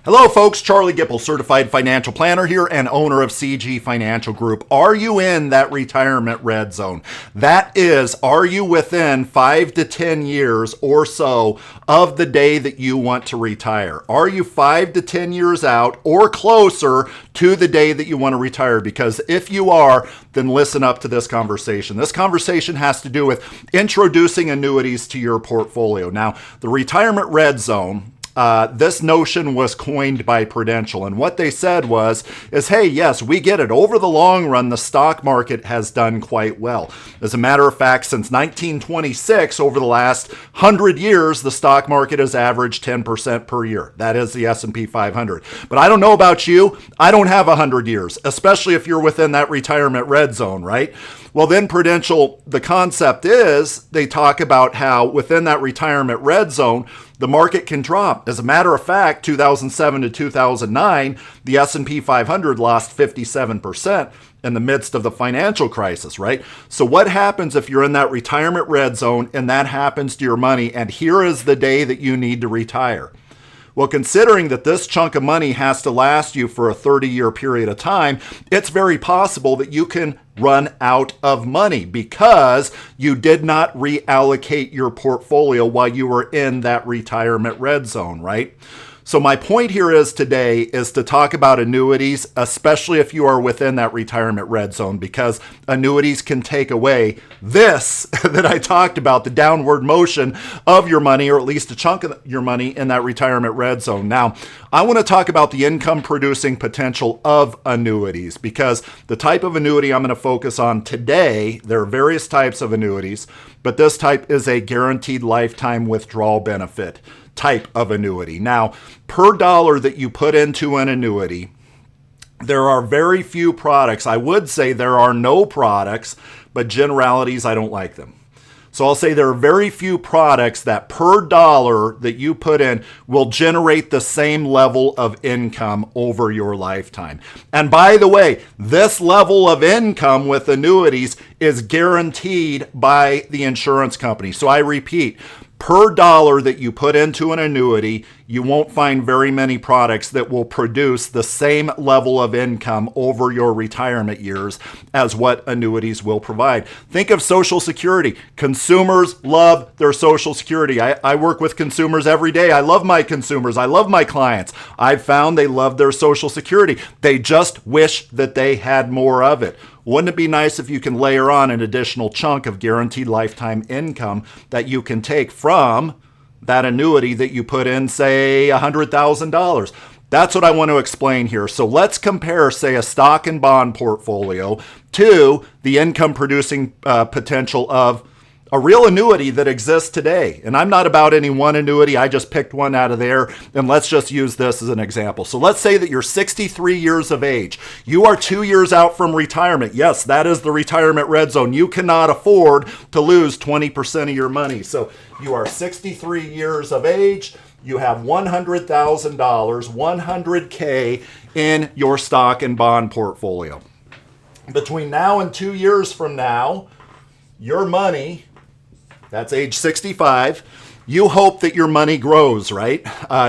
Hello, folks. Charlie Gipple, certified financial planner here and owner of CG Financial Group. Are you in that retirement red zone? That is, are you within 5 to 10 years or so of the day that you want to retire? Are you 5 to 10 years out or closer to the day that you want to retire? Because if you are, then listen up to this conversation. This conversation has to do with introducing annuities to your portfolio. Now, the retirement red zone, this notion was coined by Prudential, and what they said is, hey, yes, we get it. Over the long run, the stock market has done quite well. As a matter of fact, since 1926, over the last 100 years, the stock market has averaged 10% per year. That is the S&P 500. But I don't know about you. I don't have 100 years, especially if you're within that retirement red zone, right? Well, then Prudential, the concept is they talk about how within that retirement red zone, the market can drop. As a matter of fact, 2007 to 2009, the S&P 500 lost 57% in the midst of the financial crisis, right? So what happens if you're in that retirement red zone and that happens to your money, and here is the day that you need to retire? Well, considering that this chunk of money has to last you for a 30-year period of time, it's very possible that you can run out of money because you did not reallocate your portfolio while you were in that retirement red zone, right? So my point here is today is to talk about annuities, especially if you are within that retirement red zone, because annuities can take away this that I talked about, the downward motion of your money, or at least a chunk of your money in that retirement red zone. Now, I want to talk about the income producing potential of annuities, because the type of annuity I'm going to focus on today, there are various types of annuities, but this type is a guaranteed lifetime withdrawal benefit type of annuity. Now, per dollar that you put into an annuity, there are very few products. I would say there are no products, but generalities, I don't like them. So I'll say there are very few products that per dollar that you put in will generate the same level of income over your lifetime. And by the way, this level of income with annuities is guaranteed by the insurance company. So I repeat, per dollar that you put into an annuity, you won't find very many products that will produce the same level of income over your retirement years as what annuities will provide. Think of Social Security. Consumers love their Social Security. I work with consumers every day. I love my consumers. I love my clients. I've found they love their Social Security. They just wish that they had more of it. Wouldn't it be nice if you can layer on an additional chunk of guaranteed lifetime income that you can take from that annuity that you put in, say, $100,000? That's what I want to explain here. So let's compare, say, a stock and bond portfolio to the income producing potential of a real annuity that exists today. And I'm not about any one annuity. I just picked one out of there. And let's just use this as an example. So let's say that you're 63 years of age. You are 2 years out from retirement. Yes, that is the retirement red zone. You cannot afford to lose 20% of your money. So you are 63 years of age. You have $100,000, $100K in your stock and bond portfolio. Between now and 2 years from now, your money, that's age 65, you hope that your money grows, right?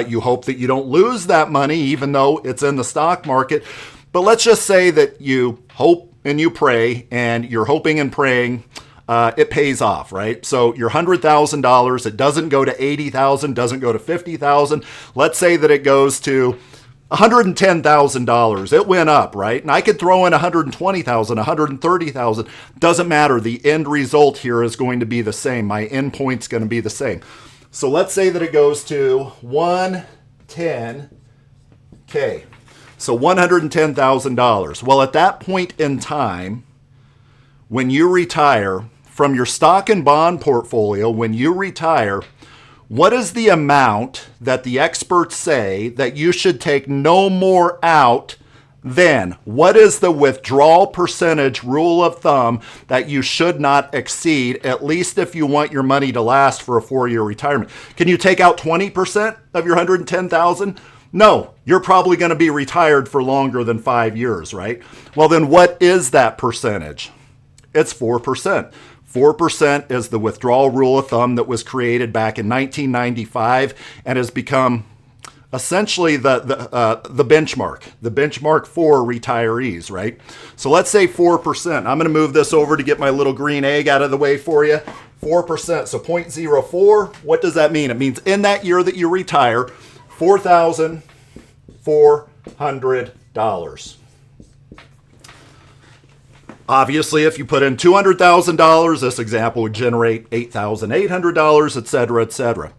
You hope that you don't lose that money even though it's in the stock market. But let's just say that you hope and you pray, and you're hoping and praying it pays off, right? So your $100,000, it doesn't go to $80,000, doesn't go to $50,000. Let's say that it goes to $110,000. It went up, right? And I could throw in $120,000, $130,000. Doesn't matter. The end result here is going to be the same. My end point's going to be the same. So let's say that it goes to $110K. So $110,000. Well, at that point in time, when you retire from your stock and bond portfolio, when you retire, what is the amount that the experts say that you should take no more out than? What is the withdrawal percentage rule of thumb that you should not exceed, at least if you want your money to last for a 4-year retirement? Can you take out 20% of your $110,000? No, you're probably going to be retired for longer than 5 years, right? Well, then what is that percentage? It's 4%. 4% is the withdrawal rule of thumb that was created back in 1995 and has become essentially the benchmark for retirees, right? So let's say 4%. I'm going to move this over to get my little green egg out of the way for you. 4%, so 0.04. What does that mean? It means in that year that you retire, $4,400. Obviously, if you put in $200,000, this example would generate $8,800, et cetera, et cetera.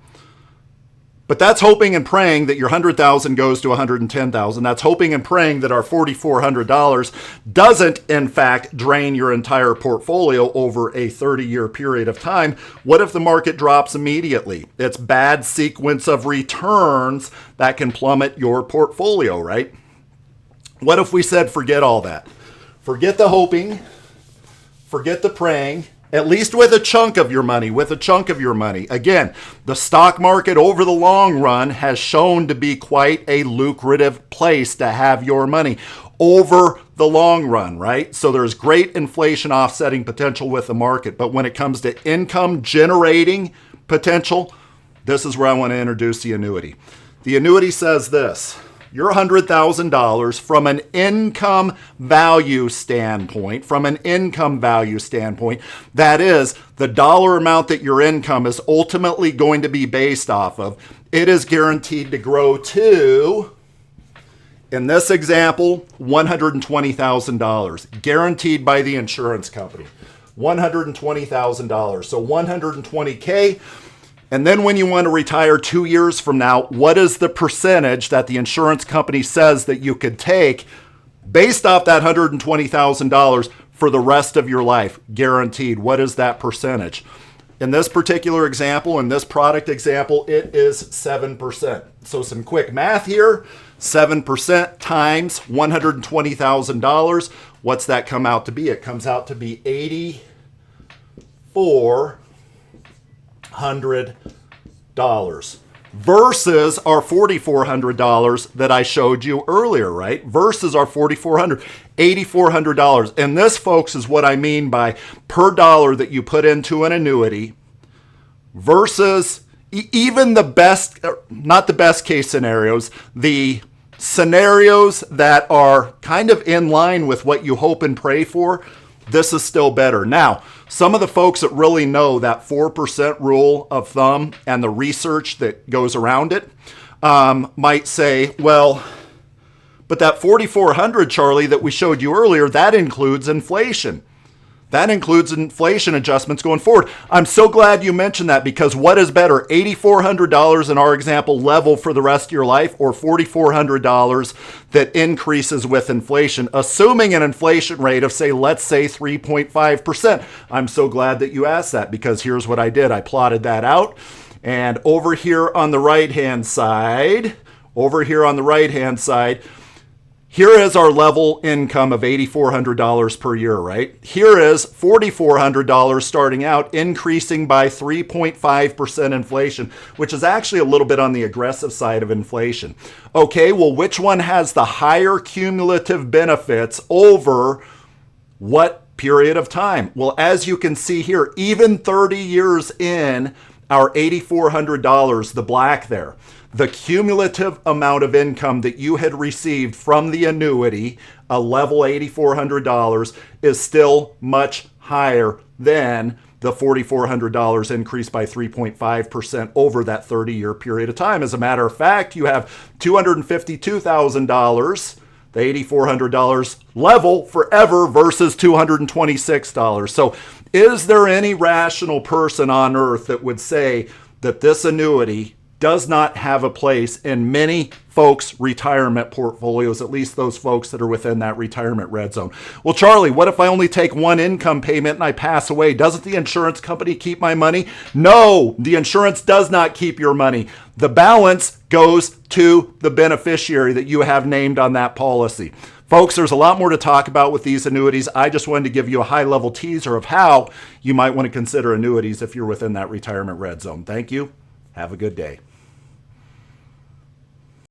But that's hoping and praying that your $100,000 goes to $110,000. That's hoping and praying that our $4,400 doesn't, in fact, drain your entire portfolio over a 30-year period of time. What if the market drops immediately? It's bad sequence of returns that can plummet your portfolio, right? What if we said forget all that? Forget the hoping, forget the praying, at least with a chunk of your money, Again, the stock market over the long run has shown to be quite a lucrative place to have your money over the long run, right? So there's great inflation offsetting potential with the market. But when it comes to income generating potential, this is where I want to introduce the annuity. The annuity says this. Your $100,000 from an income value standpoint, that is the dollar amount that your income is ultimately going to be based off of, it is guaranteed to grow to, in this example, $120,000, guaranteed by the insurance company. $120,000. So $120K. And then when you want to retire 2 years from now, what is the percentage that the insurance company says that you could take based off that $120,000 for the rest of your life? Guaranteed. What is that percentage? In this particular example, in this product example, it is 7%. So some quick math here. 7% times $120,000. What's that come out to be? It comes out to be $8,400 versus our $4,400 that I showed you earlier, right? Versus our $8,400. And this, folks, is what I mean by per dollar that you put into an annuity versus even the best, not the best case scenarios, the scenarios that are kind of in line with what you hope and pray for. This is still better. Now, some of the folks that really know that 4% rule of thumb and the research that goes around it might say, well, but that 4,400, Charlie, that we showed you earlier, that includes inflation. That includes inflation adjustments going forward. I'm so glad you mentioned that, because what is better, $8,400 in our example level for the rest of your life, or $4,400 that increases with inflation, assuming an inflation rate of, say, let's say 3.5%. I'm so glad that you asked that, because here's what I did. I plotted that out. And over here on the right-hand side, here is our level income of $8,400 per year, right? Here is $4,400 starting out, increasing by 3.5% inflation, which is actually a little bit on the aggressive side of inflation. Okay, well, which one has the higher cumulative benefits over what period of time? Well, as you can see here, even 30 years in, our $8,400, the black there, the cumulative amount of income that you had received from the annuity, a level $8,400, is still much higher than the $4,400 increase by 3.5% over that 30-year period of time. As a matter of fact, you have $252,000, the $8,400 level forever versus $226. So is there any rational person on earth that would say that this annuity does not have a place in many folks' retirement portfolios, at least those folks that are within that retirement red zone? Well, Charlie, what if I only take one income payment and I pass away? Doesn't the insurance company keep my money? No, the insurance does not keep your money. The balance goes to the beneficiary that you have named on that policy. Folks, there's a lot more to talk about with these annuities. I just wanted to give you a high-level teaser of how you might want to consider annuities if you're within that retirement red zone. Thank you. Have a good day.